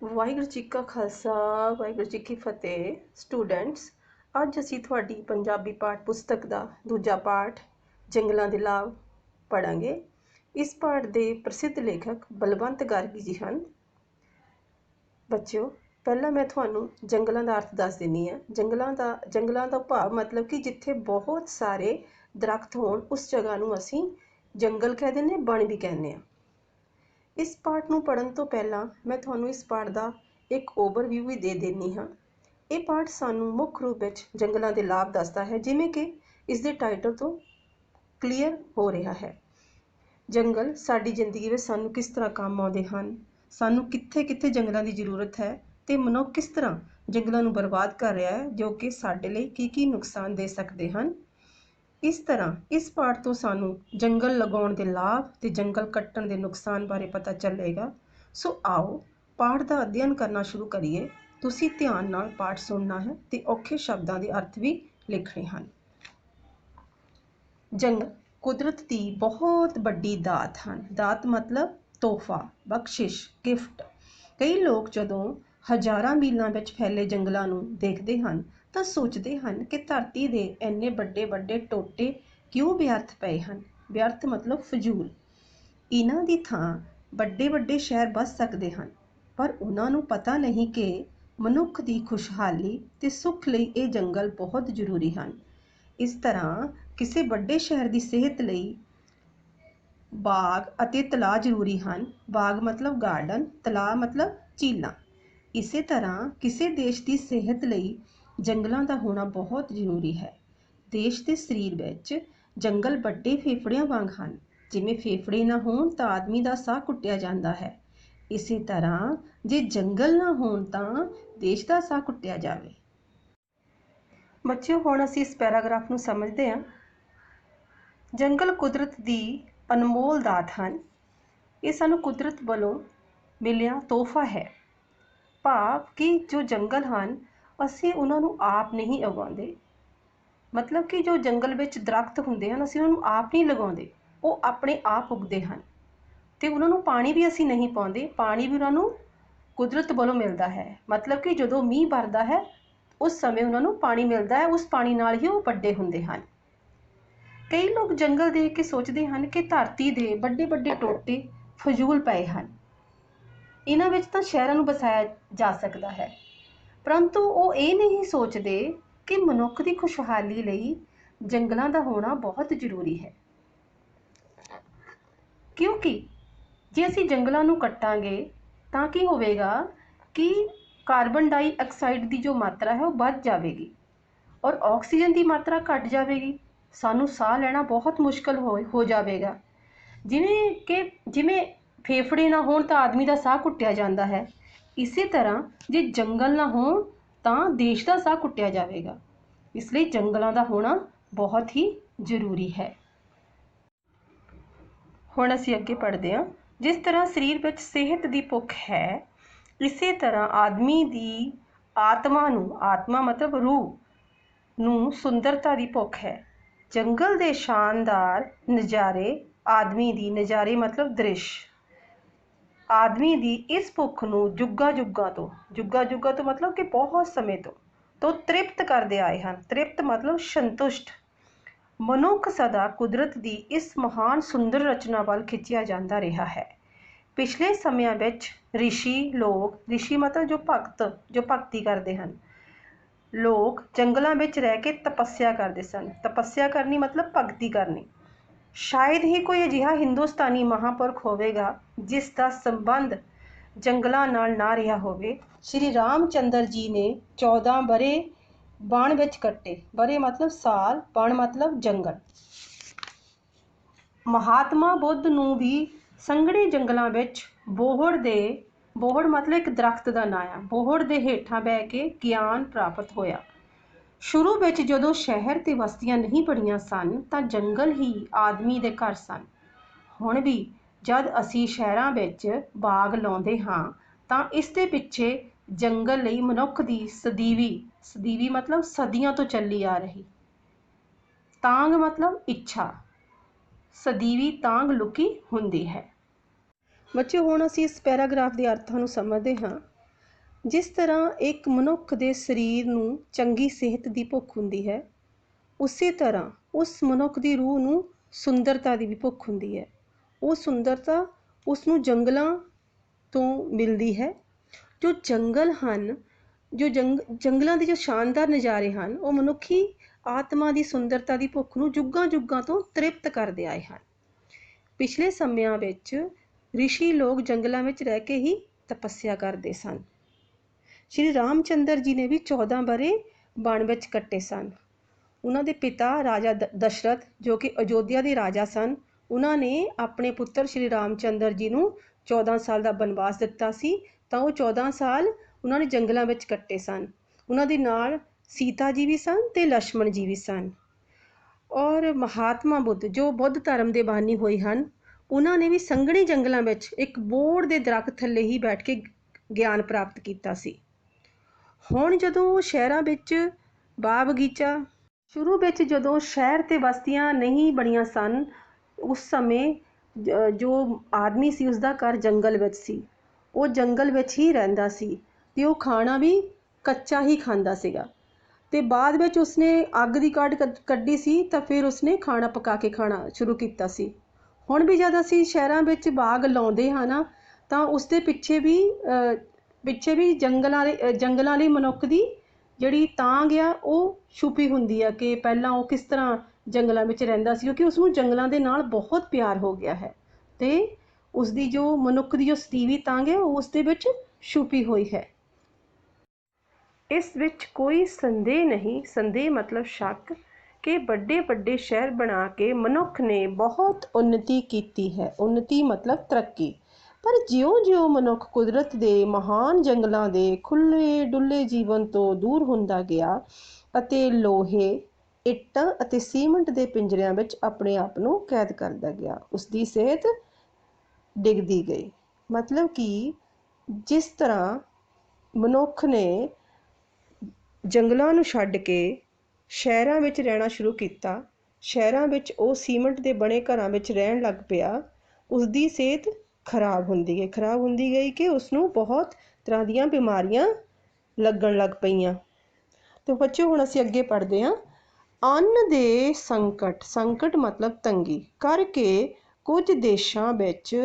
ਵਾਹਿਗੁਰੂ ਜੀ ਕਾ ਖਾਲਸਾ ਵਾਹਿਗੁਰੂ ਜੀ ਕੀ ਫਤਿਹ। ਸਟੂਡੈਂਟਸ, ਅੱਜ ਅਸੀਂ ਤੁਹਾਡੀ ਪੰਜਾਬੀ ਪਾਠ ਪੁਸਤਕ ਦਾ ਦੂਜਾ ਪਾਠ ਜੰਗਲਾਂ ਦੇ ਲਾਭ ਪੜ੍ਹਾਂਗੇ। ਇਸ ਪਾਠ ਦੇ ਪ੍ਰਸਿੱਧ ਲੇਖਕ ਬਲਵੰਤ ਗਾਰਗੀ ਜੀ ਹਨ। ਬੱਚਿਓ, ਪਹਿਲਾਂ ਮੈਂ ਤੁਹਾਨੂੰ ਜੰਗਲਾਂ ਦਾ ਅਰਥ ਦੱਸ ਦਿੰਦੀ ਹਾਂ। ਜੰਗਲਾਂ ਦਾ ਭਾਵ ਮਤਲਬ ਕਿ ਜਿੱਥੇ ਬਹੁਤ ਸਾਰੇ ਦਰਖਤ ਹੋਣ ਉਸ ਜਗ੍ਹਾ ਨੂੰ ਅਸੀਂ ਜੰਗਲ ਕਹਿ ਦਿੰਦੇ ਹਾਂ, ਬਣ ਵੀ ਕਹਿੰਦੇ ਹਾਂ। ਇਸ ਪਾਠ ਨੂੰ ਪੜ੍ਹਨ ਤੋਂ ਪਹਿਲਾਂ ਮੈਂ ਤੁਹਾਨੂੰ ਇਸ ਪਾਠ ਦਾ ਇੱਕ ਓਵਰਵਿਊ ਵੀ ਦੇ ਦਿੰਦੀ ਹਾਂ। ਇਹ ਪਾਠ ਸਾਨੂੰ ਮੁੱਖ ਰੂਪ ਵਿੱਚ ਜੰਗਲਾਂ ਦੇ ਲਾਭ ਦੱਸਦਾ ਹੈ, ਜਿਵੇਂ ਕਿ ਇਸ ਦੇ ਟਾਈਟਲ ਤੋਂ ਕਲੀਅਰ ਹੋ ਰਿਹਾ ਹੈ। ਜੰਗਲ ਸਾਡੀ ਜ਼ਿੰਦਗੀ ਵਿੱਚ ਸਾਨੂੰ ਕਿਸ ਤਰ੍ਹਾਂ ਕੰਮ ਆਉਂਦੇ ਹਨ, ਸਾਨੂੰ ਕਿੱਥੇ ਕਿੱਥੇ ਜੰਗਲਾਂ ਦੀ ਜ਼ਰੂਰਤ ਹੈ ਅਤੇ ਮਨੁੱਖ ਕਿਸ ਤਰ੍ਹਾਂ ਜੰਗਲਾਂ ਨੂੰ ਬਰਬਾਦ ਕਰ ਰਿਹਾ ਹੈ, ਜੋ ਕਿ ਸਾਡੇ ਲਈ ਕੀ ਨੁਕਸਾਨ ਦੇ ਸਕਦੇ ਹਨ। ਇਸ ਤਰ੍ਹਾਂ ਇਸ ਪਾਠ ਤੋਂ ਸਾਨੂੰ ਜੰਗਲ ਲਗਾਉਣ ਦੇ ਲਾਭ ਤੇ ਜੰਗਲ ਕੱਟਣ ਦੇ ਨੁਕਸਾਨ ਬਾਰੇ ਪਤਾ ਚੱਲੇਗਾ। ਸੋ ਆਓ ਪਾਠ ਦਾ ਅਧਿਐਨ ਕਰਨਾ ਸ਼ੁਰੂ ਕਰੀਏ। ਤੁਸੀਂ ਧਿਆਨ ਨਾਲ ਪਾਠ ਸੁਣਨਾ ਹੈ ਤੇ ਔਖੇ ਸ਼ਬਦਾਂ ਦੇ ਅਰਥ ਵੀ ਲਿਖਣੇ ਹਨ। ਜੰਗਲ ਕੁਦਰਤ ਦੀ ਬਹੁਤ ਵੱਡੀ ਦਾਤ ਹਨ। ਦਾਤ ਮਤਲਬ ਤੋਹਫਾ, ਬਖਸ਼ਿਸ਼, ਗਿਫਟ। ਕਈ ਲੋਕ ਜਦੋਂ ਹਜ਼ਾਰਾਂ ਮੀਲਾਂ ਵਿੱਚ ਫੈਲੇ ਜੰਗਲਾਂ ਨੂੰ ਦੇਖਦੇ ਹਨ ਤਾਂ ਸੋਚਦੇ ਹਨ ਕਿ ਧਰਤੀ ਦੇ ਇੰਨੇ ਵੱਡੇ ਵੱਡੇ ਟੋਟੇ ਕਿਉਂ ਵਿਅਰਥ ਪਏ ਹਨ। ਵਿਅਰਥ ਮਤਲਬ ਫਜ਼ੂਲ। ਇਹਨਾਂ ਦੀ ਥਾਂ ਵੱਡੇ ਵੱਡੇ ਸ਼ਹਿਰ ਬਸ ਸਕਦੇ ਹਨ, ਪਰ ਉਹਨਾਂ ਨੂੰ ਪਤਾ ਨਹੀਂ ਕਿ ਮਨੁੱਖ ਦੀ ਖੁਸ਼ਹਾਲੀ ਤੇ ਸੁੱਖ ਲਈ ਇਹ ਜੰਗਲ ਬਹੁਤ ਜ਼ਰੂਰੀ ਹਨ। ਇਸ ਤਰ੍ਹਾਂ ਕਿਸੇ ਵੱਡੇ ਸ਼ਹਿਰ ਦੀ ਸਿਹਤ ਲਈ ਬਾਗ ਅਤੇ ਤਲਾਅ ਜ਼ਰੂਰੀ ਹਨ। ਬਾਗ ਮਤਲਬ ਗਾਰਡਨ, ਤਲਾਅ ਮਤਲਬ ਝੀਲਾਂ। ਇਸੇ ਤਰ੍ਹਾਂ ਕਿਸੇ ਦੇਸ਼ ਦੀ ਸਿਹਤ ਲਈ ਜੰਗਲਾਂ ਦਾ ਹੋਣਾ ਬਹੁਤ ਜ਼ਰੂਰੀ ਹੈ। ਦੇਸ਼ ਦੇ ਸਰੀਰ ਵਿੱਚ ਜੰਗਲ ਵੱਡੇ ਫੇਫੜਿਆਂ ਵਾਂਗ ਹਨ। ਜਿਵੇਂ ਫੇਫੜੇ ਨਾ ਹੋਣ ਤਾਂ ਆਦਮੀ ਦਾ ਸਾਹ ਘੁੱਟਿਆ ਜਾਂਦਾ ਹੈ, ਇਸੇ ਤਰ੍ਹਾਂ ਜੇ ਜੰਗਲ ਨਾ ਹੋਣ ਤਾਂ ਦੇਸ਼ ਦਾ ਸਾਹ ਘੁੱਟਿਆ ਜਾਵੇ। ਬੱਚਿਓ, ਹੁਣ ਅਸੀਂ ਇਸ ਪੈਰਾਗ੍ਰਾਫ ਨੂੰ ਸਮਝਦੇ ਹਾਂ। ਜੰਗਲ ਕੁਦਰਤ ਦੀ ਅਨਮੋਲ ਦਾਤ ਹਨ। ਇਹ ਸਾਨੂੰ ਕੁਦਰਤ ਵੱਲੋਂ ਮਿਲਿਆ ਤੋਹਫਾ ਹੈ। ਭਾਵ ਕਿ ਜੋ ਜੰਗਲ ਹਨ ਅਸੀਂ ਉਹਨਾਂ ਨੂੰ ਆਪ ਨਹੀਂ ਉਗਾਉਂਦੇ। ਮਤਲਬ ਕਿ ਜੋ ਜੰਗਲ ਵਿੱਚ ਦਰਖਤ ਹੁੰਦੇ ਹਨ ਅਸੀਂ ਉਹਨਾਂ ਨੂੰ ਆਪ ਨਹੀਂ ਲਗਾਉਂਦੇ, ਉਹ ਆਪਣੇ ਆਪ ਉੱਗਦੇ ਹਨ ਅਤੇ ਉਹਨਾਂ ਨੂੰ ਪਾਣੀ ਵੀ ਅਸੀਂ ਨਹੀਂ ਪਾਉਂਦੇ। ਪਾਣੀ ਵੀ ਉਹਨਾਂ ਨੂੰ ਕੁਦਰਤ ਵੱਲੋਂ ਮਿਲਦਾ ਹੈ। ਮਤਲਬ ਕਿ ਜਦੋਂ ਮੀਂਹ ਵਰਦਾ ਹੈ ਉਸ ਸਮੇਂ ਉਹਨਾਂ ਨੂੰ ਪਾਣੀ ਮਿਲਦਾ ਹੈ, ਉਸ ਪਾਣੀ ਨਾਲ ਹੀ ਉਹ ਵੱਡੇ ਹੁੰਦੇ ਹਨ। ਕਈ ਲੋਕ ਜੰਗਲ ਦੇਖ ਕੇ ਸੋਚਦੇ ਹਨ ਕਿ ਧਰਤੀ ਦੇ ਵੱਡੇ ਵੱਡੇ ਟੋਟੇ ਫਜ਼ੂਲ ਪਏ ਹਨ, ਇਹਨਾਂ ਵਿੱਚ ਤਾਂ ਸ਼ਹਿਰਾਂ ਨੂੰ ਵਸਾਇਆ ਜਾ ਸਕਦਾ ਹੈ। ਪਰੰਤੂ ਉਹ ਇਹ ਨਹੀਂ ਸੋਚਦੇ ਕਿ ਮਨੁੱਖ ਦੀ ਖੁਸ਼ਹਾਲੀ ਲਈ ਜੰਗਲਾਂ ਦਾ ਹੋਣਾ ਬਹੁਤ ਜ਼ਰੂਰੀ ਹੈ। ਕਿਉਂਕਿ ਜੇ ਅਸੀਂ ਜੰਗਲਾਂ ਨੂੰ ਕੱਟਾਂਗੇ ਤਾਂ ਕੀ ਹੋਵੇਗਾ ਕਿ ਕਾਰਬਨ ਡਾਈਆਕਸਾਈਡ ਦੀ ਜੋ ਮਾਤਰਾ ਹੈ ਉਹ ਵੱਧ ਜਾਵੇਗੀ ਔਰ ਆਕਸੀਜਨ ਦੀ ਮਾਤਰਾ ਘੱਟ ਜਾਵੇਗੀ। ਸਾਨੂੰ ਸਾਹ ਲੈਣਾ ਬਹੁਤ ਮੁਸ਼ਕਲ ਹੋ ਜਾਵੇਗਾ। ਜਿਵੇਂ ਫੇਫੜੇ ਨਾ ਹੋਣ ਤਾਂ ਆਦਮੀ ਦਾ ਸਾਹ ਘੁੱਟਿਆ ਜਾਂਦਾ ਹੈ, ਇਸੇ ਤਰ੍ਹਾਂ ਜੇ ਜੰਗਲ ਨਾ ਹੋਣ ਤਾਂ ਦੇਸ਼ ਦਾ ਸਾਹ ਘੁੱਟਿਆ ਜਾਵੇਗਾ। ਇਸ ਲਈ ਜੰਗਲਾਂ ਦਾ ਹੋਣਾ ਬਹੁਤ ਹੀ ਜ਼ਰੂਰੀ ਹੈ। ਹੁਣ ਅਸੀਂ ਅੱਗੇ ਪੜ੍ਹਦੇ ਹਾਂ। ਜਿਸ ਤਰ੍ਹਾਂ ਸਰੀਰ ਵਿੱਚ ਸਿਹਤ ਦੀ ਭੁੱਖ ਹੈ, ਇਸੇ ਤਰ੍ਹਾਂ ਆਦਮੀ ਦੀ ਆਤਮਾ ਮਤਲਬ ਰੂਹ ਨੂੰ ਸੁੰਦਰਤਾ ਦੀ ਭੁੱਖ ਹੈ। ਜੰਗਲ ਦੇ ਸ਼ਾਨਦਾਰ ਨਜ਼ਾਰੇ ਨਜ਼ਾਰੇ ਮਤਲਬ ਦ੍ਰਿਸ਼ ਆਦਮੀ ਦੀ ਇਸ ਭੁੱਖ ਨੂੰ ਜੁੱਗਾ ਜੁੱਗਾ ਤੋਂ ਮਤਲਬ ਕਿ ਬਹੁਤ ਸਮੇਂ ਤੋਂ ਤ੍ਰਿਪਤ ਕਰਦੇ ਆਏ ਹਨ। ਤ੍ਰਿਪਤ ਮਤਲਬ ਸੰਤੁਸ਼ਟ। ਮਨੁੱਖ ਸਦਾ ਕੁਦਰਤ ਦੀ ਇਸ ਮਹਾਨ ਸੁੰਦਰ ਰਚਨਾ ਵੱਲ ਖਿੱਚਿਆ ਜਾਂਦਾ ਰਿਹਾ ਹੈ। ਪਿਛਲੇ ਸਮਿਆਂ ਵਿੱਚ ਰਿਸ਼ੀ ਮਤਲਬ ਜੋ ਭਗਤੀ ਕਰਦੇ ਹਨ, ਲੋਕ ਜੰਗਲਾਂ ਵਿੱਚ ਰਹਿ ਕੇ ਤਪੱਸਿਆ ਕਰਦੇ ਸਨ। ਤਪੱਸਿਆ ਕਰਨੀ ਮਤਲਬ ਭਗਤੀ ਕਰਨੀ। ਸ਼ਾਇਦ ਹੀ ਕੋਈ ਅਜਿਹਾ ਹਿੰਦੁਸਤਾਨੀ ਮਹਾਂਪੁਰਖ ਹੋਵੇਗਾ ਜਿਸ ਦਾ ਸੰਬੰਧ ਜੰਗਲਾਂ ਨਾਲ ਨਾ ਰਿਹਾ ਹੋਵੇ। ਸ਼੍ਰੀ ਰਾਮ ਚੰਦਰ ਜੀ ਨੇ 14 ਵਰ੍ਹੇ ਵਣ ਵਿੱਚ ਕੱਟੇ। ਵਰ੍ਹੇ ਮਤਲਬ ਸਾਲ, ਵਣ ਮਤਲਬ ਜੰਗਲ। ਮਹਾਤਮਾ ਬੁੱਧ ਨੂੰ ਵੀ ਸੰਘਣੇ ਜੰਗਲਾਂ ਵਿੱਚ ਬੋਹੜ ਮਤਲਬ ਇੱਕ ਦਰਖਤ ਦਾ ਨਾਂ ਆ, ਬੋਹੜ ਦੇ ਹੇਠਾਂ ਬਹਿ ਕੇ ਗਿਆਨ ਪ੍ਰਾਪਤ ਹੋਇਆ। ਸ਼ੁਰੂ ਵਿੱਚ ਜਦੋਂ ਸ਼ਹਿਰ ਤੇ ਬਸਤੀਆਂ ਨਹੀਂ ਬਣੀਆਂ ਸਨ ਤਾਂ ਜੰਗਲ ਹੀ ਆਦਮੀ ਦੇ ਘਰ ਸਨ। ਹੁਣ ਵੀ ਜਦ ਅਸੀਂ ਸ਼ਹਿਰਾਂ ਵਿੱਚ ਬਾਗ ਲਾਉਂਦੇ ਹਾਂ ਤਾਂ ਇਸ ਦੇ ਪਿੱਛੇ ਜੰਗਲ ਲਈ ਮਨੁੱਖ ਦੀ ਸਦੀਵੀ ਮਤਲਬ ਸਦੀਆਂ ਤੋਂ ਚੱਲੀ ਆ ਰਹੀ ਤਾਂਘ ਮਤਲਬ ਇੱਛਾ, ਸਦੀਵੀ ਤਾਂਘ ਲੁਕੀ ਹੁੰਦੀ ਹੈ। ਬੱਚਿਓ, ਹੁਣ ਅਸੀਂ ਇਸ ਪੈਰਾਗ੍ਰਾਫ ਦੇ ਅਰਥਾਂ ਨੂੰ ਸਮਝਦੇ ਹਾਂ। ਜਿਸ ਤਰ੍ਹਾਂ ਇੱਕ ਮਨੁੱਖ ਦੇ ਸਰੀਰ ਨੂੰ ਚੰਗੀ ਸਿਹਤ ਦੀ ਭੁੱਖ ਹੁੰਦੀ ਹੈ, ਉਸੇ ਤਰ੍ਹਾਂ ਉਸ ਮਨੁੱਖ ਦੀ ਰੂਹ ਨੂੰ ਸੁੰਦਰਤਾ ਦੀ ਵੀ ਭੁੱਖ ਹੁੰਦੀ ਹੈ। ਉਹ ਸੁੰਦਰਤਾ ਉਸ ਨੂੰ ਜੰਗਲਾਂ ਤੋਂ ਮਿਲਦੀ ਹੈ। ਜੋ ਜੰਗਲ ਹਨ, ਜੰਗਲਾਂ ਦੇ ਜੋ ਸ਼ਾਨਦਾਰ ਨਜ਼ਾਰੇ ਹਨ, ਉਹ ਮਨੁੱਖੀ ਆਤਮਾ ਦੀ ਸੁੰਦਰਤਾ ਦੀ ਭੁੱਖ ਨੂੰ ਜੁੱਗਾਂ ਜੁੱਗਾਂ ਤੋਂ ਤ੍ਰਿਪਤ ਕਰਦੇ ਆਏ ਹਨ। ਪਿਛਲੇ ਸਮਿਆਂ ਵਿੱਚ ਰਿਸ਼ੀ ਲੋਕ ਜੰਗਲਾਂ ਵਿੱਚ ਰਹਿ ਕੇ ਹੀ ਤਪੱਸਿਆ ਕਰਦੇ ਸਨ। ਸ਼੍ਰੀ ਰਾਮ ਚੰਦਰ ਜੀ ਨੇ ਵੀ 14 ਵਰ੍ਹੇ ਵਣ ਵਿੱਚ ਕੱਟੇ ਸਨ। ਉਹਨਾਂ ਦੇ ਪਿਤਾ ਰਾਜਾ ਦਸ਼ਰਥ, ਜੋ ਕਿ ਅਯੋਧਿਆ ਦੇ ਰਾਜਾ ਸਨ, ਉਹਨਾਂ ਨੇ ਆਪਣੇ ਪੁੱਤਰ ਸ਼੍ਰੀ ਰਾਮ ਚੰਦਰ ਜੀ ਨੂੰ 14 ਸਾਲ ਦਾ ਬਨਵਾਸ ਦਿੱਤਾ ਸੀ, ਤਾਂ ਉਹ 14 ਸਾਲ ਉਹਨਾਂ ਨੇ ਜੰਗਲਾਂ ਵਿੱਚ ਕੱਟੇ ਸਨ। ਉਹਨਾਂ ਦੇ ਨਾਲ ਸੀਤਾ ਜੀ ਵੀ ਸਨ ਅਤੇ ਲక్ష్మణ ਜੀ ਵੀ ਸਨ। ਔਰ ਮਹਾਤਮਾ ਬੁੱਧ, ਜੋ ਬੁੱਧ ਧਰਮ ਦੇ ਬਾਨੀ ਹੋਏ ਹਨ, ਉਹਨਾਂ ਨੇ ਵੀ ਸੰਘਣੇ ਜੰਗਲਾਂ ਵਿੱਚ ਇੱਕ ਬੋਹੜ ਦੇ ਦਰੱਖਤ ਥੱਲੇ ਹੀ ਬੈਠ ਕੇ ਗਿਆਨ ਪ੍ਰਾਪਤ ਕੀਤਾ ਸੀ। ਹੁਣ ਜਦੋਂ ਸ਼ਹਿਰਾਂ ਵਿੱਚ ਬਾਗ ਬਗੀਚਾ, ਸ਼ੁਰੂ ਵਿੱਚ ਜਦੋਂ ਸ਼ਹਿਰ ਅਤੇ ਬਸਤੀਆਂ ਨਹੀਂ ਬਣੀਆਂ ਸਨ, ਉਸ ਸਮੇਂ ਜੋ ਆਦਮੀ ਸੀ ਉਸਦਾ ਘਰ ਜੰਗਲ ਵਿੱਚ ਸੀ। ਉਹ ਜੰਗਲ ਵਿੱਚ ਹੀ ਰਹਿੰਦਾ ਸੀ ਅਤੇ ਉਹ ਖਾਣਾ ਵੀ ਕੱਚਾ ਹੀ ਖਾਂਦਾ ਸੀਗਾ। ਅਤੇ ਬਾਅਦ ਵਿੱਚ ਉਸਨੇ ਅੱਗ ਦੀ ਕਾਢ ਕੱਢੀ ਸੀ, ਤਾਂ ਫਿਰ ਉਸਨੇ ਖਾਣਾ ਪਕਾ ਕੇ ਖਾਣਾ ਸ਼ੁਰੂ ਕੀਤਾ ਸੀ। ਹੁਣ ਵੀ ਜਦ ਅਸੀਂ ਸ਼ਹਿਰਾਂ ਵਿੱਚ ਬਾਗ ਲਾਉਂਦੇ ਹਾਂ ਨਾ, ਤਾਂ ਉਸਦੇ ਪਿੱਛੇ ਵੀ ਜੰਗਲਾਂ ਲਈ ਮਨੁੱਖ ਦੀ ਜਿਹੜੀ ਤਾਂਘ ਆ ਉਹ ਛੁਪੀ ਹੁੰਦੀ ਆ ਕਿ ਪਹਿਲਾਂ ਉਹ ਕਿਸ ਤਰ੍ਹਾਂ ਜੰਗਲਾਂ ਵਿੱਚ ਰਹਿੰਦਾ ਸੀ, ਕਿਉਂਕਿ ਉਸਨੂੰ ਜੰਗਲਾਂ ਦੇ ਨਾਲ ਬਹੁਤ ਪਿਆਰ ਹੋ ਗਿਆ ਹੈ ਅਤੇ ਉਸਦੀ ਜੋ ਮਨੁੱਖ ਦੀ ਜੋ ਸਦੀਵੀ ਤਾਂਘ ਹੈ ਉਹ ਉਸਦੇ ਵਿੱਚ ਛੁਪੀ ਹੋਈ ਹੈ। ਇਸ ਵਿੱਚ ਕੋਈ ਸੰਦੇਹ ਨਹੀਂ, ਸੰਦੇਹ ਮਤਲਬ ਸ਼ੱਕ, ਕਿ ਵੱਡੇ ਵੱਡੇ ਸ਼ਹਿਰ ਬਣਾ ਕੇ ਮਨੁੱਖ ਨੇ ਬਹੁਤ ਉੱਨਤੀ ਕੀਤੀ ਹੈ। ਉੱਨਤੀ ਮਤਲਬ ਤਰੱਕੀ। ਪਰ ਜਿਉਂ-ਜਿਉਂ ਮਨੁੱਖ ਕੁਦਰਤ ਦੇ ਮਹਾਨ ਜੰਗਲਾਂ ਦੇ ਖੁੱਲ੍ਹੇ ਡੁੱਲੇ ਜੀਵਨ ਤੋਂ ਦੂਰ ਹੁੰਦਾ ਗਿਆ ਅਤੇ ਲੋਹੇ, ਇੱਟਾਂ ਅਤੇ ਸੀਮੈਂਟ ਦੇ ਪਿੰਜਰਿਆਂ ਵਿੱਚ ਆਪਣੇ ਆਪ ਨੂੰ ਕੈਦ ਕਰਦਾ ਗਿਆ, ਉਸਦੀ ਸਿਹਤ ਡਿੱਗਦੀ ਗਈ। ਮਤਲਬ ਕਿ ਜਿਸ ਤਰ੍ਹਾਂ ਮਨੁੱਖ ਨੇ ਜੰਗਲਾਂ ਨੂੰ ਛੱਡ ਕੇ ਸ਼ਹਿਰਾਂ ਵਿੱਚ ਰਹਿਣਾ ਸ਼ੁਰੂ ਕੀਤਾ, ਸ਼ਹਿਰਾਂ ਵਿੱਚ ਉਹ ਸੀਮੈਂਟ ਦੇ ਬਣੇ ਘਰਾਂ ਵਿੱਚ ਰਹਿਣ ਲੱਗ ਪਿਆ, ਉਸਦੀ ਸਿਹਤ ਖਰਾਬ ਹੁੰਦੀ ਗਈ ਕਿ ਉਸਨੂੰ ਬਹੁਤ ਤਰ੍ਹਾਂ ਦੀਆਂ ਬਿਮਾਰੀਆਂ ਲੱਗਣ ਲੱਗ ਪਈਆਂ। ਤੇ ਬੱਚਿਓ, ਹੁਣ ਅਸੀਂ ਅੱਗੇ ਪੜ੍ਹਦੇ ਹਾਂ। ਅੰਨ ਦੇ ਸੰਕਟ ਮਤਲਬ ਤੰਗੀ ਕਰਕੇ ਕੁਝ ਦੇਸ਼ਾਂ ਵਿੱਚ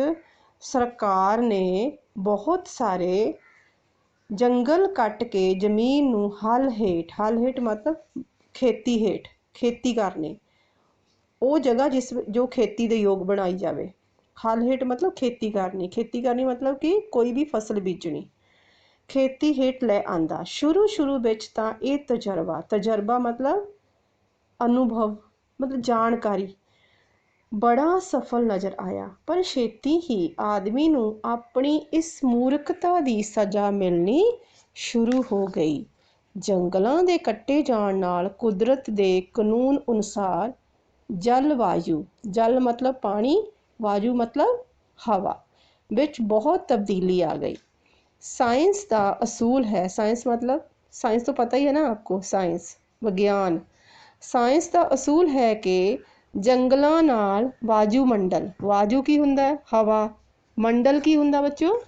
ਸਰਕਾਰ ਨੇ ਬਹੁਤ ਸਾਰੇ ਜੰਗਲ ਕੱਟ ਕੇ ਜ਼ਮੀਨ ਨੂੰ ਹਲ ਹੇਠ ਮਤਲਬ ਖੇਤੀ ਕਰਨੀ, ਉਹ ਜਗ੍ਹਾ ਜੋ ਖੇਤੀ ਦੇ ਯੋਗ ਬਣਾਈ ਜਾਵੇ। ਹਲ ਹੇਠ ਮਤਲਬ ਖੇਤੀ ਕਰਨੀ ਮਤਲਬ ਕਿ ਕੋਈ ਵੀ ਫਸਲ ਬੀਜਣੀ, ਖੇਤੀ ਹੇਠ ਲੈ ਆਂਦਾ। ਸ਼ੁਰੂ ਵਿੱਚ ਤਾਂ ਇਹ ਤਜਰਬਾ ਮਤਲਬ ਅਨੁਭਵ ਮਤਲਬ ਜਾਣਕਾਰੀ ਬੜਾ ਸਫਲ ਨਜ਼ਰ ਆਇਆ, ਪਰ ਛੇਤੀ ਹੀ ਆਦਮੀ ਨੂੰ ਆਪਣੀ ਇਸ ਮੂਰਖਤਾ ਦੀ ਸਜ਼ਾ ਮਿਲਣੀ ਸ਼ੁਰੂ ਹੋ ਗਈ। ਜੰਗਲਾਂ ਦੇ ਕੱਟੇ ਜਾਣ ਨਾਲ ਕੁਦਰਤ ਦੇ ਕਾਨੂੰਨ ਅਨੁਸਾਰ ਜਲ ਮਤਲਬ ਪਾਣੀ, ਵਾਯੂ ਮਤਲਬ ਹਵਾ ਵਿੱਚ ਬਹੁਤ ਤਬਦੀਲੀ ਆ ਗਈ। ਸਾਇੰਸ ਦਾ ਅਸੂਲ ਹੈ, ਸਾਇੰਸ ਤੋਂ ਪਤਾ ਹੀ ਹੈ ਨਾ ਆਪਕੋ, ਵਿਗਿਆਨ। ਸਾਇੰਸ ਦਾ ਅਸੂਲ ਹੈ ਕਿ ਜੰਗਲਾਂ ਨਾਲ ਵਾਯੂ ਕੀ ਹੁੰਦਾ ਹੈ? ਹਵਾ। ਮੰਡਲ ਕੀ ਹੁੰਦਾ ਬੱਚਿਓ?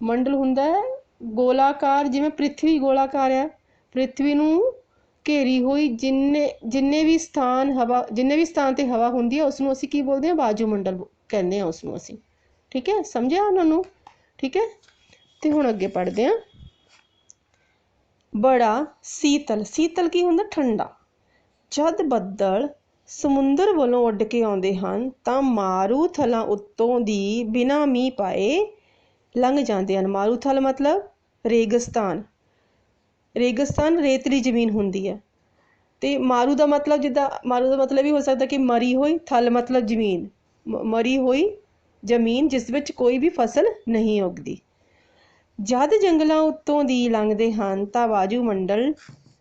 ਮੰਡਲ ਹੁੰਦਾ ਹੈ ਗੋਲਾਕਾਰ, ਜਿਵੇਂ ਪ੍ਰਿਥਵੀ ਗੋਲਾਕਾਰ ਹੈ, ਪ੍ਰਿਥਵੀ ਨੂੰ ਘੇਰੀ ਹੋਈ ਜਿੰਨੇ ਵੀ ਸਥਾਨ ਤੇ ਹਵਾ ਹੁੰਦੀ ਹੈ ਉਸਨੂੰ ਅਸੀਂ ਕੀ ਬੋਲਦੇ ਹਾਂ? ਵਾਯੂ ਮੰਡਲ ਕਹਿੰਦੇ ਹਾਂ ਉਸਨੂੰ ਅਸੀਂ। ਠੀਕ ਹੈ, ਸਮਝਿਆ ਉਹਨਾਂ ਨੂੰ? ਠੀਕ ਹੈ, ਤੇ ਹੁਣ ਅੱਗੇ ਪੜ੍ਹਦੇ ਹਾਂ। ਬੜਾ ਸੀਤਲ ਕੀ ਹੁੰਦਾ? ਠੰਡਾ। ਜਦ ਬੱਦਲ ਸਮੁੰਦਰ ਵੱਲੋਂ ਉੱਡ ਕੇ ਆਉਂਦੇ ਹਨ ਤਾਂ ਮਾਰੂਥਲਾਂ ਉੱਤੋਂ ਦੀ ਬਿਨਾਂ ਮੀਂਹ ਪਾਏ ਲੰਘ ਜਾਂਦੇ ਹਨ। ਮਾਰੂਥਲ ਮਤਲਬ ਰੇਗਿਸਤਾਨ ਰੇਤਲੀ ਜ਼ਮੀਨ ਹੁੰਦੀ ਹੈ। ਅਤੇ ਮਾਰੂ ਦਾ ਮਤਲਬ ਵੀ ਹੋ ਸਕਦਾ ਕਿ ਮਰੀ ਹੋਈ, ਥਲ ਮਤਲਬ ਜ਼ਮੀਨ, ਮਰੀ ਹੋਈ ਜ਼ਮੀਨ ਜਿਸ ਵਿੱਚ ਕੋਈ ਵੀ ਫਸਲ ਨਹੀਂ ਉੱਗਦੀ। ਜਦ ਜੰਗਲਾਂ ਉੱਤੋਂ ਦੀ ਲੰਘਦੇ ਹਨ ਤਾਂ ਵਾਯੂਮੰਡਲ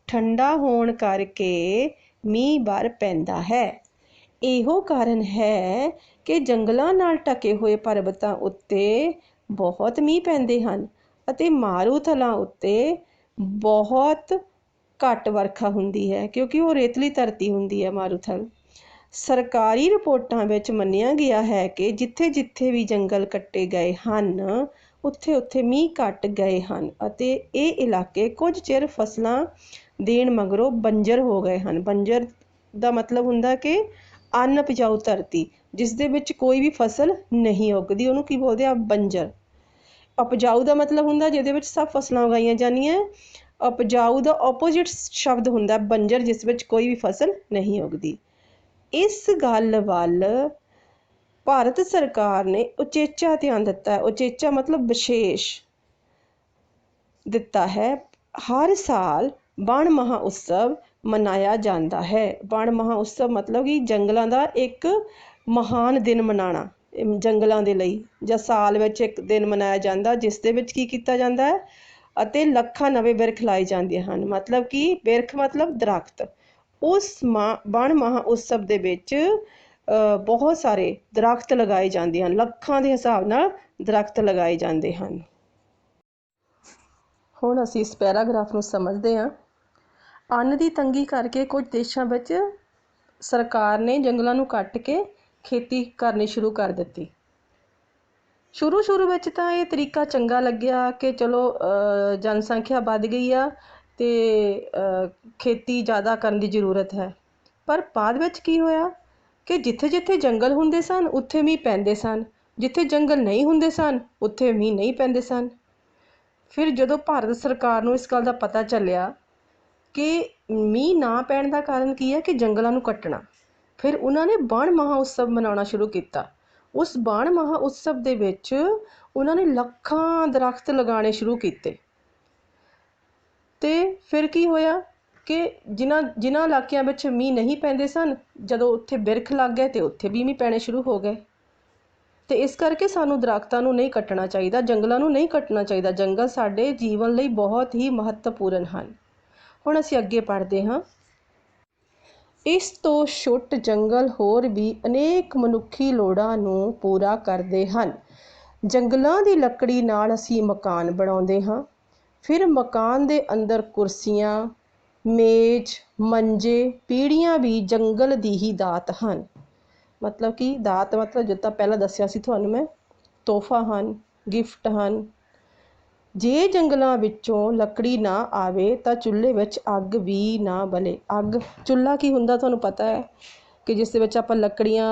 ਠੰਡਾ ਹੋਣ ਕਰਕੇ ਮੀਂਹ ਵਰ ਪੈਂਦਾ ਹੈ। ਇਹੋ ਕਾਰਨ ਹੈ ਕਿ ਜੰਗਲਾਂ ਨਾਲ ਢਕੇ ਹੋਏ ਪਰਬਤਾਂ ਉੱਤੇ ਬਹੁਤ ਮੀਂਹ ਪੈਂਦੇ ਹਨ ਅਤੇ ਮਾਰੂਥਲਾਂ ਉੱਤੇ ਬਹੁਤ ਘੱਟ ਵਰਖਾ ਹੁੰਦੀ ਹੈ, ਕਿਉਂਕਿ ਉਹ ਰੇਤਲੀ ਧਰਤੀ ਹੁੰਦੀ ਹੈ ਮਾਰੂਥਲ। ਸਰਕਾਰੀ ਰਿਪੋਰਟਾਂ ਵਿੱਚ ਮੰਨਿਆ ਗਿਆ ਹੈ ਕਿ ਜਿੱਥੇ ਜਿੱਥੇ ਵੀ ਜੰਗਲ ਕੱਟੇ ਗਏ ਹਨ ਉੱਥੇ ਉੱਥੇ ਮੀਂਹ ਘੱਟ ਗਏ ਹਨ ਅਤੇ ਇਹ ਇਲਾਕੇ ਕੁਝ ਚਿਰ ਫਸਲਾਂ ਦੇਣ ਮਗਰੋਂ ਬੰਜਰ ਹੋ ਗਏ ਹਨ। ਬੰਜਰ ਦਾ ਮਤਲਬ ਹੁੰਦਾ ਕਿ ਅਣਉਪਜਾਊ ਧਰਤੀ, ਜਿਸ ਦੇ ਵਿੱਚ ਕੋਈ ਵੀ ਫਸਲ ਨਹੀਂ ਉੱਗਦੀ, ਉਹਨੂੰ ਕੀ ਬੋਲਦੇ ਆ? ਬੰਜਰ। ਉਪਜਾਊ ਦਾ ਮਤਲਬ ਹੁੰਦਾ ਜਿਹਦੇ ਵਿੱਚ ਸਭ ਫਸਲਾਂ ਉਗਾਈਆਂ ਜਾਂਦੀਆਂ। ਉਪਜਾਊ ਦਾ ਆਪੋਜਿਟ ਸ਼ਬਦ ਹੁੰਦਾ ਬੰਜਰ, ਜਿਸ ਵਿੱਚ ਕੋਈ ਵੀ ਫਸਲ ਨਹੀਂ ਉੱਗਦੀ। ਇਸ ਗੱਲ ਵੱਲ ਭਾਰਤ ਸਰਕਾਰ ਨੇ ਉਚੇਚਾ ਧਿਆਨ ਦਿੱਤਾ ਹੈ। ਉਚੇਚਾ ਮਤਲਬ ਵਿਸ਼ੇਸ਼ ਦਿੱਤਾ ਹੈ। ਹਰ ਸਾਲ ਵਣ ਮਹਾਉਤਸਵ ਮਨਾਇਆ ਜਾਂਦਾ ਹੈ। ਵਣ ਮਹਾਉਤਸਵ ਮਤਲਬ ਕਿ ਜੰਗਲਾਂ ਦਾ ਇੱਕ ਮਹਾਨ ਦਿਨ ਮਨਾਉਣਾ ਜੰਗਲਾਂ ਦੇ ਲਈ, ਜਾਂ ਸਾਲ ਵਿੱਚ ਇੱਕ ਦਿਨ ਮਨਾਇਆ ਜਾਂਦਾ ਜਿਸ ਦੇ ਵਿੱਚ ਕੀ ਕੀਤਾ ਜਾਂਦਾ ਹੈ ਅਤੇ ਲੱਖਾਂ ਨਵੇਂ ਬਿਰਖ ਲਾਏ ਜਾਂਦੇ ਹਨ। ਮਤਲਬ ਕਿ ਬਿਰਖ ਮਤਲਬ ਦਰਖਤ। ਉਸ ਵਣ ਮਹਾਉਤਸਵ ਦੇ ਵਿੱਚ ਬਹੁਤ ਸਾਰੇ ਦਰਖਤ ਲਗਾਏ ਜਾਂਦੇ ਹਨ, ਲੱਖਾਂ ਦੇ ਹਿਸਾਬ ਨਾਲ ਦਰਖਤ ਲਗਾਏ ਜਾਂਦੇ ਹਨ। ਹੁਣ ਅਸੀਂ ਇਸ ਪੈਰਾਗ੍ਰਾਫ ਨੂੰ ਸਮਝਦੇ ਹਾਂ। ਅੰਨ ਦੀ ਤੰਗੀ ਕਰਕੇ ਕੁਝ ਦੇਸ਼ਾਂ ਵਿੱਚ ਸਰਕਾਰ ਨੇ ਜੰਗਲਾਂ ਨੂੰ ਕੱਟ ਕੇ ਖੇਤੀ ਕਰਨੀ ਸ਼ੁਰੂ ਕਰ ਦਿੱਤੀ। ਸ਼ੁਰੂ ਵਿੱਚ ਤਾਂ ਇਹ ਤਰੀਕਾ ਚੰਗਾ ਲੱਗਿਆ ਕਿ ਚਲੋ ਜਨਸੰਖਿਆ ਵੱਧ ਗਈ ਆ ਅਤੇ ਖੇਤੀ ਜ਼ਿਆਦਾ ਕਰਨ ਦੀ ਜ਼ਰੂਰਤ ਹੈ। ਪਰ ਬਾਅਦ ਵਿੱਚ ਕੀ ਹੋਇਆ ਕਿ ਜਿੱਥੇ ਜਿੱਥੇ ਜੰਗਲ ਹੁੰਦੇ ਸਨ ਉੱਥੇ ਮੀਂਹ ਪੈਂਦੇ ਸਨ, ਜਿੱਥੇ ਜੰਗਲ ਨਹੀਂ ਹੁੰਦੇ ਸਨ ਉੱਥੇ ਮੀਂਹ ਨਹੀਂ ਪੈਂਦੇ ਸਨ। ਫਿਰ ਜਦੋਂ ਭਾਰਤ ਸਰਕਾਰ ਨੂੰ ਇਸ ਗੱਲ ਦਾ ਪਤਾ ਚੱਲਿਆ ਕਿ ਮੀਂਹ ਨਾ ਪੈਣ ਦਾ ਕਾਰਨ ਕੀ ਹੈ ਕਿ ਜੰਗਲਾਂ ਨੂੰ ਕੱਟਣਾ, ਫਿਰ ਉਹਨਾਂ ਨੇ ਵਣ ਮਹਾਉਤਸਵ ਮਨਾਉਣਾ ਸ਼ੁਰੂ ਕੀਤਾ। ਉਸ ਵਣ ਮਹਾਉਤਸਵ ਦੇ ਵਿੱਚ ਉਹਨਾਂ ਨੇ ਲੱਖਾਂ ਦਰਖਤ ਲਗਾਉਣੇ ਸ਼ੁਰੂ ਕੀਤੇ। ਅਤੇ ਫਿਰ ਕੀ ਹੋਇਆ ਕਿ ਜਿਨ੍ਹਾਂ ਇਲਾਕਿਆਂ ਵਿੱਚ ਮੀਂਹ ਨਹੀਂ ਪੈਂਦੇ ਸਨ, ਜਦੋਂ ਉੱਥੇ ਬਿਰਖ ਲੱਗ ਗਏ ਅਤੇ ਉੱਥੇ ਵੀ ਮੀਂਹ ਪੈਣੇ ਸ਼ੁਰੂ ਹੋ ਗਏ। ਅਤੇ ਇਸ ਕਰਕੇ ਸਾਨੂੰ ਦਰਖਤਾਂ ਨੂੰ ਨਹੀਂ ਕੱਟਣਾ ਚਾਹੀਦਾ, ਜੰਗਲਾਂ ਨੂੰ ਨਹੀਂ ਕੱਟਣਾ ਚਾਹੀਦਾ। ਜੰਗਲ ਸਾਡੇ ਜੀਵਨ ਲਈ ਬਹੁਤ ਹੀ ਮਹੱਤਵਪੂਰਨ ਹਨ। ਹੁਣ ਅਸੀਂ ਅੱਗੇ ਪੜ੍ਹਦੇ ਹਾਂ। ਇਸ ਤੋਂ ਛੁੱਟ ਜੰਗਲ ਹੋਰ ਵੀ ਅਨੇਕ ਮਨੁੱਖੀ ਲੋੜਾਂ ਨੂੰ ਪੂਰਾ ਕਰਦੇ ਹਨ। ਜੰਗਲਾਂ ਦੀ ਲੱਕੜੀ ਨਾਲ ਅਸੀਂ ਮਕਾਨ ਬਣਾਉਂਦੇ ਹਾਂ। ਫਿਰ ਮਕਾਨ ਦੇ ਅੰਦਰ ਕੁਰਸੀਆਂ, ਮੇਜ਼, ਮੰਜੇ, ਪੀੜ੍ਹੀਆਂ ਵੀ ਜੰਗਲ ਦੀ ਹੀ ਦਾਤ ਹਨ। ਮਤਲਬ ਕਿ ਦਾਤ ਮਤਲਬ ਜਿੱਦਾਂ ਪਹਿਲਾਂ ਦੱਸਿਆ ਸੀ ਤੁਹਾਨੂੰ ਮੈਂ, ਤੋਹਫਾ ਹਨ, ਗਿਫਟ ਹਨ। ਜੇ ਜੰਗਲਾਂ ਵਿੱਚੋਂ ਲੱਕੜੀ ਨਾ ਆਵੇ ਤਾਂ ਚੁੱਲ੍ਹੇ ਵਿੱਚ ਅੱਗ ਵੀ ਨਾ ਬਲੇ। ਚੁੱਲ੍ਹਾ ਕੀ ਹੁੰਦਾ ਤੁਹਾਨੂੰ ਪਤਾ ਹੈ ਕਿ ਜਿਸ ਦੇ ਵਿੱਚ ਆਪਾਂ ਲੱਕੜੀਆਂ,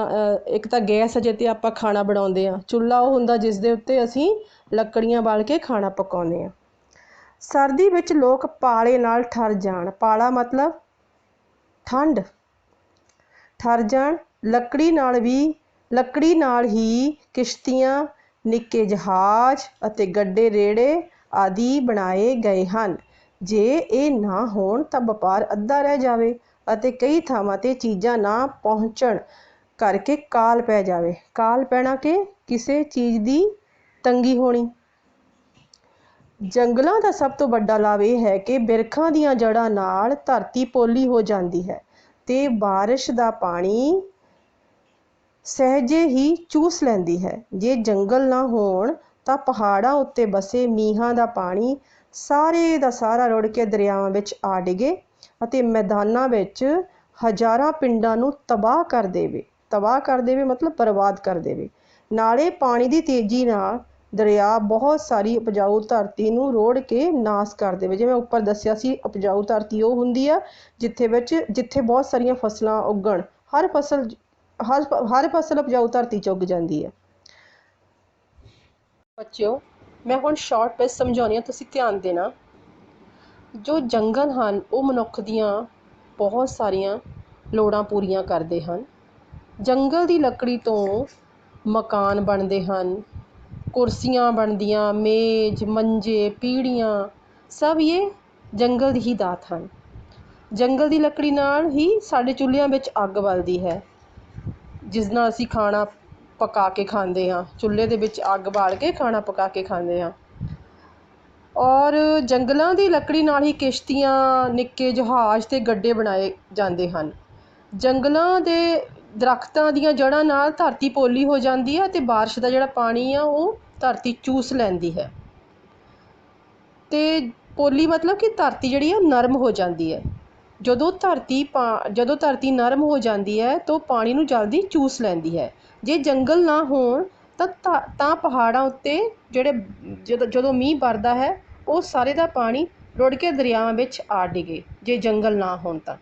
ਇੱਕ ਤਾਂ ਗੈਸ ਅਜੇ 'ਤੇ ਆਪਾਂ ਖਾਣਾ ਬਣਾਉਂਦੇ ਹਾਂ, ਚੁੱਲ੍ਹਾ ਉਹ ਹੁੰਦਾ ਜਿਸ ਦੇ ਉੱਤੇ ਅਸੀਂ ਲੱਕੜੀਆਂ ਬਾਲ ਕੇ ਖਾਣਾ ਪਕਾਉਂਦੇ ਹਾਂ। ਸਰਦੀ ਵਿੱਚ ਲੋਕ ਪਾਲੇ ਨਾਲ ਠਰ ਜਾਣ। ਪਾਲਾ ਮਤਲਬ ਠੰਡ। ਠਰ ਜਾਣ। ਲੱਕੜੀ ਨਾਲ ਹੀ ਕਿਸ਼ਤੀਆਂ, ਨਿੱਕੇ ਜਹਾਜ਼ ਅਤੇ ਗੱਡੇ ਰੇੜੇ ਆਦਿ ਬਣਾਏ ਗਏ ਹਨ। ਜੇ ਇਹ ਨਾ ਹੋਣ ਤਾਂ ਵਪਾਰ ਅੱਧਾ ਰਹਿ ਜਾਵੇ ਅਤੇ ਕਈ ਥਾਵਾਂ 'ਤੇ ਚੀਜ਼ਾਂ ਨਾ ਪਹੁੰਚਣ ਕਰਕੇ ਕਾਲ ਪੈ ਜਾਵੇ। ਕਾਲ ਪੈਣਾ ਕਿ ਕਿਸੇ ਚੀਜ਼ ਦੀ ਤੰਗੀ ਹੋਣੀ। ਜੰਗਲਾਂ ਦਾ ਸਭ ਤੋਂ ਵੱਡਾ ਲਾਭ ਇਹ ਹੈ ਕਿ ਬਿਰਖਾਂ ਦੀਆਂ ਜੜ੍ਹਾਂ ਨਾਲ ਧਰਤੀ ਪੋਲੀ ਹੋ ਜਾਂਦੀ ਹੈ ਅਤੇ ਬਾਰਿਸ਼ ਦਾ ਪਾਣੀ ਸਹਿਜੇ ਹੀ ਚੂਸ ਲੈਂਦੀ ਹੈ। ਜੇ ਜੰਗਲ ਨਾ ਹੋਣ ਤਾਂ ਪਹਾੜਾਂ ਉੱਤੇ ਵਸੇ ਮੀਂਹਾਂ ਦਾ ਪਾਣੀ ਸਾਰੇ ਦਾ ਸਾਰਾ ਰੁੜ ਕੇ ਦਰਿਆਵਾਂ ਵਿੱਚ ਆ ਡਿੱਗੇ ਅਤੇ ਮੈਦਾਨਾਂ ਵਿੱਚ ਹਜ਼ਾਰਾਂ ਪਿੰਡਾਂ ਨੂੰ ਤਬਾਹ ਕਰ ਦੇਵੇ ਮਤਲਬ ਬਰਬਾਦ ਕਰ ਦੇਵੇ। ਨਾਲੇ ਪਾਣੀ ਦੀ ਤੇਜ਼ੀ ਨਾਲ ਦਰਿਆ ਬਹੁਤ ਸਾਰੀ ਉਪਜਾਊ ਧਰਤੀ ਨੂੰ ਰੋੜ ਕੇ ਨਾਸ ਕਰ ਦੇਵੇ। ਜਿਵੇਂ ਉੱਪਰ ਦੱਸਿਆ ਸੀ, ਉਪਜਾਊ ਧਰਤੀ ਉਹ ਹੁੰਦੀ ਆ ਜਿੱਥੇ ਬਹੁਤ ਸਾਰੀਆਂ ਫਸਲਾਂ ਉੱਗਣ। ਹਰ ਫਸਲ ਉਪਜਾਊ ਧਰਤੀ 'ਚ ਉੱਗ ਜਾਂਦੀ ਹੈ। ਬੱਚਿਓ, ਮੈਂ ਹੁਣ ਸ਼ਾਰਟ ਵਿੱਚ ਸਮਝਾਉਂਦੀ ਹਾਂ, ਤੁਸੀਂ ਧਿਆਨ ਦੇਣਾ। ਜੋ ਜੰਗਲ ਹਨ ਉਹ ਮਨੁੱਖ ਦੀਆਂ ਬਹੁਤ ਸਾਰੀਆਂ ਲੋੜਾਂ ਪੂਰੀਆਂ ਕਰਦੇ ਹਨ। ਜੰਗਲ ਦੀ ਲੱਕੜੀ ਤੋਂ ਮਕਾਨ ਬਣਦੇ ਹਨ, ਕੁਰਸੀਆਂ ਬਣਦੀਆਂ, ਮੇਜ਼, ਮੰਜੇ, ਪੀੜ੍ਹੀਆਂ, ਸਭ ਇਹ ਜੰਗਲ ਦੀ ਹੀ ਦਾਤ ਹਨ। ਜੰਗਲ ਦੀ ਲੱਕੜੀ ਨਾਲ ਹੀ ਸਾਡੇ ਚੁੱਲ੍ਹਿਆਂ ਵਿੱਚ ਅੱਗ ਬਲਦੀ ਹੈ, ਜਿਸ ਨਾਲ ਅਸੀਂ ਖਾਣਾ ਪਕਾ ਕੇ ਖਾਂਦੇ ਹਾਂ। ਚੁੱਲ੍ਹੇ ਦੇ ਵਿੱਚ ਅੱਗ ਬਾਲ ਕੇ ਖਾਣਾ ਪਕਾ ਕੇ ਖਾਂਦੇ ਹਾਂ। ਔਰ ਜੰਗਲਾਂ ਦੀ ਲੱਕੜੀ ਨਾਲ ਹੀ ਕਿਸ਼ਤੀਆਂ, ਨਿੱਕੇ ਜਹਾਜ਼ ਅਤੇ ਗੱਡੇ ਬਣਾਏ ਜਾਂਦੇ ਹਨ। ਜੰਗਲਾਂ ਦੇ ਦਰੱਖਤਾਂ ਦੀਆਂ ਜੜ੍ਹਾਂ ਨਾਲ ਧਰਤੀ ਪੋਲੀ ਹੋ ਜਾਂਦੀ ਹੈ ਅਤੇ ਬਾਰਿਸ਼ ਦਾ ਜਿਹੜਾ ਪਾਣੀ ਆ ਉਹ ਧਰਤੀ ਚੂਸ ਲੈਂਦੀ ਹੈ। ਅਤੇ ਪੋਲੀ ਮਤਲਬ ਕਿ ਧਰਤੀ ਜਿਹੜੀ ਆ ਉਹ ਨਰਮ ਹੋ ਜਾਂਦੀ ਹੈ। ਜਦੋਂ ਧਰਤੀ ਨਰਮ ਹੋ ਜਾਂਦੀ ਹੈ ਤਾਂ ਉਹ ਪਾਣੀ ਨੂੰ ਜਲਦੀ ਚੂਸ ਲੈਂਦੀ ਹੈ। ਜੇ ਜੰਗਲ ਨਾ ਹੋਣ ਤਾਂ ਪਹਾੜਾਂ ਉੱਤੇ ਜਦੋਂ ਮੀਂਹ ਵਰਦਾ ਹੈ ਉਹ ਸਾਰੇ ਦਾ ਪਾਣੀ ਰੁੜ ਕੇ ਦਰਿਆਵਾਂ ਵਿੱਚ ਆ ਡਿੱਗੇ ਜੇ ਜੰਗਲ ਨਾ ਹੋਣ ਤਾਂ।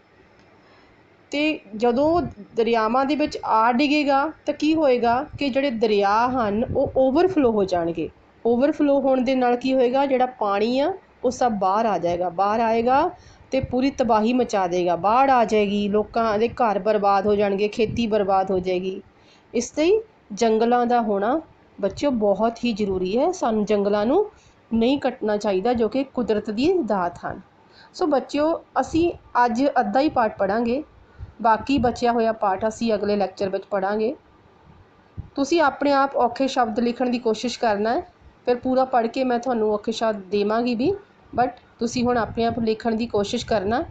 ਅਤੇ ਜਦੋਂ ਦਰਿਆਵਾਂ ਦੇ ਵਿੱਚ ਆ ਡਿੱਗੇਗਾ ਤਾਂ ਕੀ ਹੋਏਗਾ ਕਿ ਜਿਹੜੇ ਦਰਿਆ ਹਨ ਉਹ ਓਵਰਫਲੋ ਹੋ ਜਾਣਗੇ। ਓਵਰਫਲੋ ਹੋਣ ਦੇ ਨਾਲ ਕੀ ਹੋਏਗਾ, ਜਿਹੜਾ ਪਾਣੀ ਆ ਉਹ ਸਭ ਬਾਹਰ ਆ ਜਾਏਗਾ। ਬਾਹਰ ਆਏਗਾ ਅਤੇ ਪੂਰੀ ਤਬਾਹੀ ਮਚਾ ਦੇਗਾ, ਬਾੜ ਆ ਜਾਏਗੀ, ਲੋਕਾਂ ਦੇ ਘਰ ਬਰਬਾਦ ਹੋ ਜਾਣਗੇ, ਖੇਤੀ ਬਰਬਾਦ ਹੋ ਜਾਏਗੀ। ਇਸ ਲਈ ਜੰਗਲਾਂ ਦਾ ਹੋਣਾ ਬੱਚਿਓ ਬਹੁਤ ਹੀ ਜ਼ਰੂਰੀ ਹੈ। ਸਾਨੂੰ ਜੰਗਲਾਂ ਨੂੰ ਨਹੀਂ ਕੱਟਣਾ ਚਾਹੀਦਾ ਜੋ ਕਿ ਕੁਦਰਤ ਦੀ ਦਾਤ ਹਨ। ਸੋ ਬੱਚਿਓ, ਅਸੀਂ ਅੱਜ ਅੱਧਾ ਹੀ ਪਾਠ ਪੜ੍ਹਾਂਗੇ, ਬਾਕੀ ਬਚਿਆ ਹੋਇਆ ਪਾਠ ਅਸੀਂ ਅਗਲੇ ਲੈਕਚਰ ਵਿੱਚ ਪੜ੍ਹਾਂਗੇ। ਤੁਸੀਂ ਆਪਣੇ ਆਪ ਔਖੇ ਸ਼ਬਦ ਲਿਖਣ ਦੀ ਕੋਸ਼ਿਸ਼ ਕਰਨਾ ਹੈ, ਫਿਰ ਪੂਰਾ ਪੜ੍ਹ ਕੇ ਮੈਂ ਤੁਹਾਨੂੰ ਔਖੇ ਸ਼ਬਦ ਦੇਵਾਂਗੀ ਵੀ, ਬਟ ਤੁਸੀਂ ਹੁਣ ਆਪਣੇ ਆਪ ਲਿਖਣ ਦੀ ਕੋਸ਼ਿਸ਼ ਕਰਨਾ।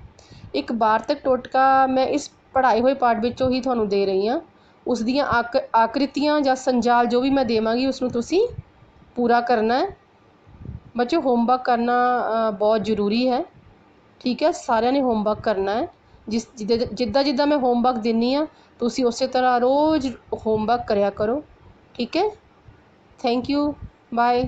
ਇੱਕ ਵਾਰਤਕ ਟੋਟਕਾ ਮੈਂ ਇਸ ਪੜ੍ਹਾਏ ਹੋਏ ਪਾਠ ਵਿੱਚੋਂ ਹੀ ਤੁਹਾਨੂੰ ਦੇ ਰਹੀ ਹਾਂ। ਉਸ ਦੀਆਂ ਆਕ੍ਰਿਤੀਆਂ ਜਾਂ ਸੰਜਾਲ ਜੋ ਵੀ ਮੈਂ ਦੇਵਾਂਗੀ ਉਸਨੂੰ ਤੁਸੀਂ ਪੂਰਾ ਕਰਨਾ ਹੈ। ਬੱਚਿਓ, ਹੋਮਵਰਕ ਕਰਨਾ ਬਹੁਤ ਜ਼ਰੂਰੀ ਹੈ, ਠੀਕ ਹੈ। ਸਾਰਿਆਂ ਨੇ ਹੋਮਵਰਕ ਕਰਨਾ ਹੈ। ਜਿੱਦਾਂ ਮੈਂ ਹੋਮਵਰਕ ਦਿੰਦੀ ਹਾਂ ਤੁਸੀਂ ਉਸੇ ਤਰ੍ਹਾਂ ਰੋਜ਼ ਹੋਮਵਰਕ ਕਰਿਆ ਕਰੋ, ਠੀਕ ਹੈ। Thank you, bye.